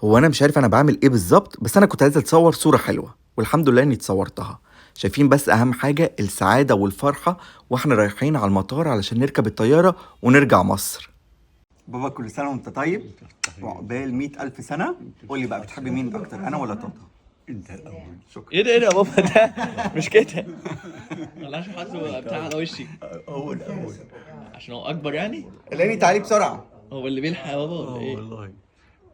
هو انا مش عارف انا بعمل ايه بالظبط، بس انا كنت عايز اتصور صورة حلوة والحمد لله اني اتصورتها. شايفين بس اهم حاجة السعادة والفرحة واحنا رايحين على المطار علشان نركب الطيارة ونرجع مصر. بابا كل سنة وانت طيب وعقبال 100,000 سنة. قول لي بقى بتحب مين اكتر، انا ولا طاطا؟ انت الاول. شكرا. ايه ده يا بابا ده مش كده. والله عشان حاطه بتاع على وشي هو الاول. عشان هو اكبر يعني. لاني تعالي بسرعة. هو اللي بيلحق يا بابا ولا ايه؟ والله.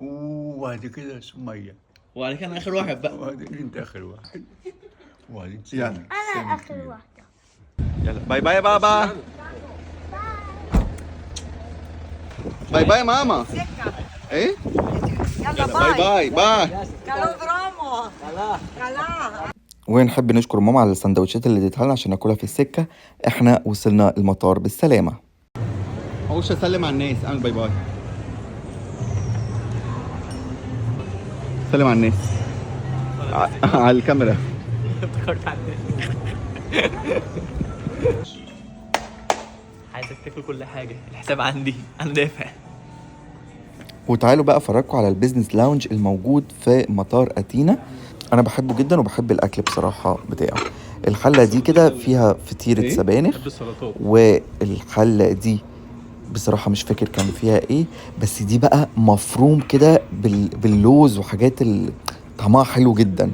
وبعد كده سمية. وبعد كده انا اخر واحد بقى. وبعدين انت اخر واحد. وبعدين يلا. سامي. أنا آخر واحدة. يلا باي باي يا بابا. باي باي يا ماما. ايه؟ يلا باي باي باي. كالو برامو. كلا. ونحب نشكر ماما على السندوتشات اللي اديتها لنا عشان ناكلها في السكة. احنا وصلنا المطار بالسلامة. اقولش اسلم على الناس، اعمل باي باي. سلم على الناس. على الكاميرا. افتكرت عني. عايزك تاكل كل حاجه، الحساب عندي، انا دافع. وتعالوا بقى افرجكم على البيزنس لاونج الموجود في مطار اثينا. انا بحبه جدا وبحب الاكل بصراحه بتاعه. الحله دي كده فيها فطيره سبانخ، والحله دي بصراحه مش فاكر كان فيها ايه، بس دي بقى مفروم كده باللوز وحاجات طعمها حلو جدا.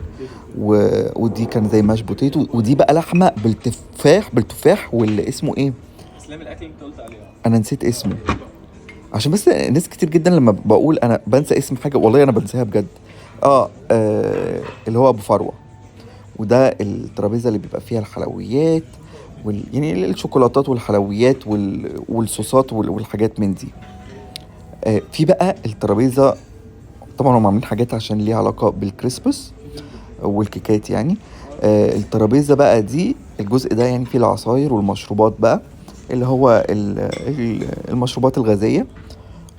ودي كان زي ماش بوتيتو، ودي بقى لحمه بالتفاح واللي اسمه ايه، اسلام الاكل اللي انت قلت عليه انا نسيت اسمه. عشان بس ناس كتير جدا لما بقول انا بنسى اسم حاجه، والله انا بنساها بجد. اللي هو ابو فروه. وده الترابيزه اللي بيبقى فيها الحلويات يعني الشوكولاتات والحلويات والصوصات والحاجات من دي. في بقى الترابيزه، طبعا هم عاملين حاجات عشان ليها علاقه بالكريسماس والكيكات يعني. الترابيزه بقى دي الجزء ده يعني فيه العصاير والمشروبات بقى، اللي هو المشروبات الغازيه.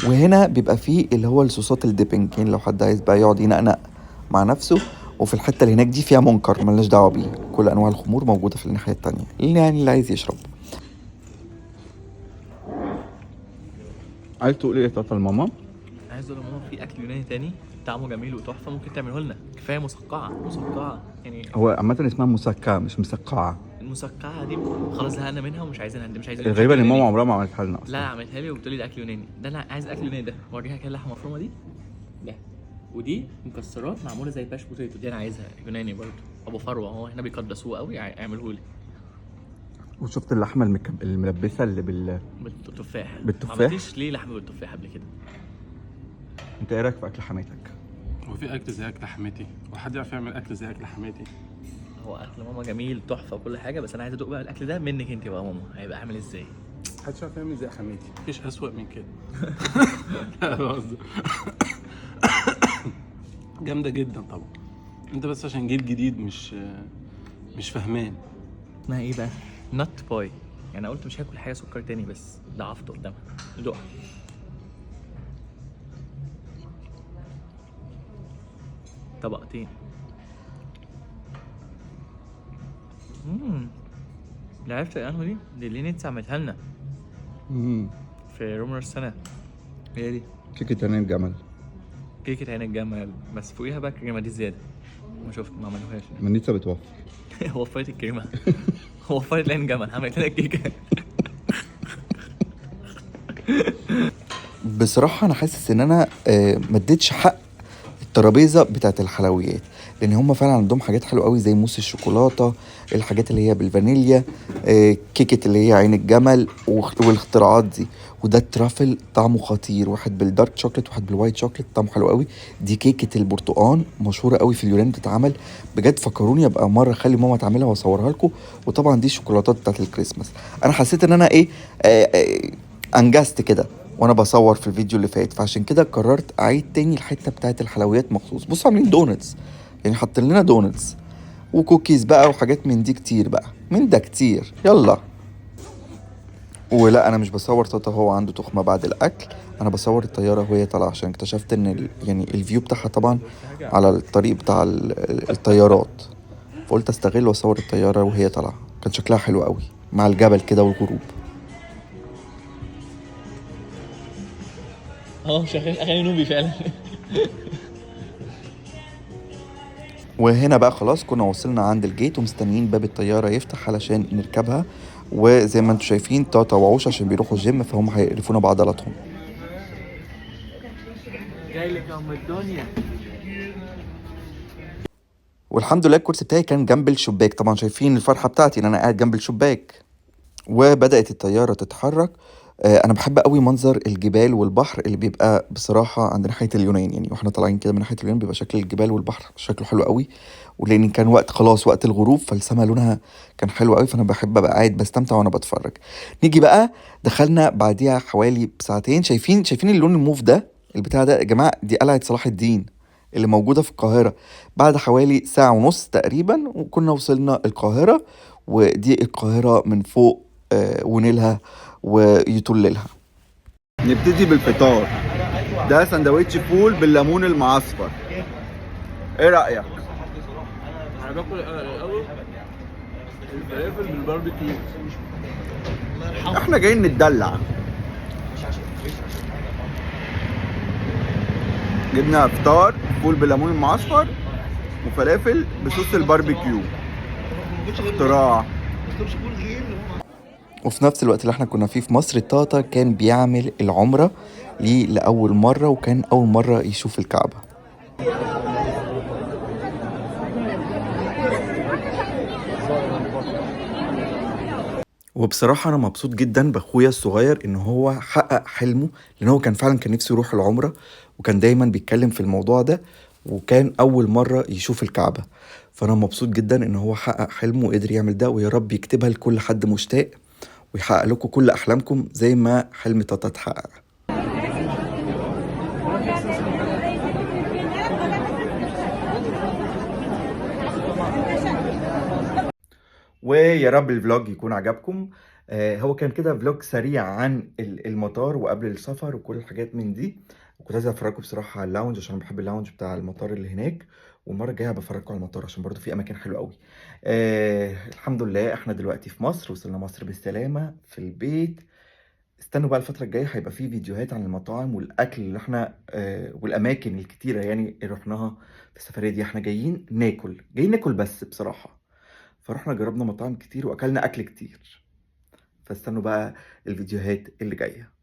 وهنا بيبقى فيه اللي هو الصوصات الديبنج، يعني لو حد عايز بقى يقعد ينقنق مع نفسه. وفي الحته اللي هناك دي فيها منكر ملناش دعوه بيه، كل انواع الخمور موجوده في الناحيه التانية، اللي عايز يشرب. عايز تقول ايه يا طاطا لماما؟ عايز اقول لماما في اكل يوناني تاني طعمه جميل وتحفه، ممكن تعمله لنا. كفايه مسقعه يعني. هو عامه اسمها مسكعه مش مسقعه. المسقعه دي خلاص زهقنا منها ومش عايزينها، مش عايزين. الغريبه ان ماما عمرها ما عملتها لنا اصلا. لا عملتها لي وبتقول لي ده اكل يوناني، ده انا عايز اكل يوناني. ده وريها كده اللحمه المفرومه دي، ده ودي مكسرات معموله زي باش بوتيتو، دي انا عايزها يوناني برضه. ابو فروه هو هنا بيقدسوه قوي، اعمله لي. وشفت اللحمه الملبسه اللي بالتفاح. بالتفاح؟ ما عملتيش ليه لحمه بالتفاح قبل كده؟ انت ايه رايك في اكل حماتك؟ هو في اكل زي اكل حماتي؟ وحد يعرف يعمل اكل زي اكل حماتي؟ هو اكل ماما جميل تحفه وكل حاجه، بس انا عايز ادوق بقى الاكل ده منك انت بقى ماما، هيبقى عامل ازاي؟ محدش يعرف يعمل زي حماتي، مفيش اسوأ من كده. لا بهزر. جامده جدا طبعا. انت بس عشان جيل جديد مش فاهمان. اسمها ايه بقى؟ نوت باي. يعني قلت مش هاكل حاجه سكر تاني، بس ضعفت قدامها. دوقها. طبقتين. اللي عرفت القهوه دي اللي نيتس عملتها لنا في رومر السنه، هي دي كيكه عين الجمل. كيكه عين الجمل، بس فوقيها بقى الكريمه دي زياده. ما شفت، ما عملوهاش. منيسه بتوفر. وفرت الكريمه. وفرت عين الجمل، عملت لنا الكيكه. بصراحه انا حاسس ان انا ما اديتش حق الترابيزه بتاعت الحلويات، لان هم فعلا عندهم حاجات حلوه قوي زي موس الشوكولاته، الحاجات اللي هي بالفانيليا، كيكه اللي هي عين الجمل والاختراعات دي. وده الترافل طعمه خطير، واحد بالدارك شوكليت واحد بالوايت شوكليت طعمه حلو قوي. دي كيكه البرتقال مشهوره قوي في اليونان بتتعمل بجد، فكروني ابقى مره اخلي ماما تعملها واصورها لكم. وطبعا دي الشوكولاتات بتاعت الكريسماس. انا حسيت ان انا ايه انجزت كده وانا بصور في الفيديو اللي فات، فعشان كده قررت اعيد تاني الحته بتاعت الحلويات مخصوص. بصوا عاملين دونتس، يعني حاطين لنا دونتس وكوكيز بقى وحاجات من دي كتير بقى، من ده كتير. يلا. ولا انا مش بصور طاطا هو عنده تخمه بعد الاكل، انا بصور الطياره وهي طالعه، عشان اكتشفت ان يعني الفيو بتاعها طبعا على الطريق بتاع الطيارات، فقلت استغل واصور الطياره وهي طالعه. كان شكلها حلو قوي مع الجبل كده والغروب. شغال اغاني نوبي فعلا. وهنا بقى خلاص كنا وصلنا عند الجيت ومستنيين باب الطيارة يفتح علشان نركبها. وزي ما انتم شايفين تاتا وعوش عشان بيروحوا الجيم فهم هيقرفونا بعضلاتهم. جاي لك يا ام الدنيا. والحمد لله الكرسي بتاعي كان جنب الشباك، طبعا شايفين الفرحة بتاعتي ان انا قاعد جنب الشباك. وبدأت الطيارة تتحرك. انا بحب قوي منظر الجبال والبحر اللي بيبقى بصراحة عند ناحية اليونان، يعني واحنا طالعين كده من ناحية اليونان بيبقى شكل الجبال والبحر شكله حلو قوي. ولان كان وقت خلاص وقت الغروب فالسما لونها كان حلو قوي، فانا بحب ابقى قاعد بستمتع وانا بتفرج. نيجي بقى دخلنا بعديها حوالي بساعتين. شايفين اللون الموف ده البتاع ده يا جماعة؟ دي قلعة صلاح الدين اللي موجودة في القاهرة. بعد حوالي ساعة ونص تقريبا وكنا وصلنا القاهرة. ودي القاهرة من فوق ونيلها ويطللها. نبتدي بالفطار. ده سندوتش فول بالليمون المعصفر. ايه رأيك؟ انا باكل الاول الفلافل بالباربيكيو. احنا جايين نتدلع. جبنا فطار فول بالليمون المعصفر وفلافل بصوص الباربيكيو. اختراع. وفي نفس الوقت اللي احنا كنا فيه في مصر تاتا كان بيعمل العمرة ليه لأول مرة، وكان أول مرة يشوف الكعبة. وبصراحة أنا مبسوط جدا بأخويا الصغير إن هو حقق حلمه، لأن هو كان فعلا كان نفسه يروح العمرة وكان دايما بيتكلم في الموضوع ده، وكان أول مرة يشوف الكعبة. فأنا مبسوط جدا إن هو حقق حلمه وقدر يعمل ده، ويا رب يكتبها لكل حد مشتاق ويحقق لكم كل أحلامكم زي ما حلم تاتا اتحقق. ويا رب الفلوج يكون عجبكم. هو كان كده فلوج سريع عن المطار وقبل السفر وكل الحاجات من دي. وكنت عايز افرجكم بصراحه على اللاونج عشان بحب اللاونج بتاع المطار اللي هناك. والمره الجايه بفرجكم على المطار عشان برضو في اماكن حلوه قوي. الحمد لله احنا دلوقتي في مصر، وصلنا مصر بالسلامه في البيت. استنوا بقى الفتره الجايه هيبقى في فيديوهات عن المطاعم والاكل اللي احنا والاماكن الكتيره يعني اللي رحناها في السفريه دي. احنا جايين ناكل بس بصراحه. فرحنا جربنا مطاعم كتير واكلنا اكل كتير. فاستنوا بقى الفيديوهات اللي جايه.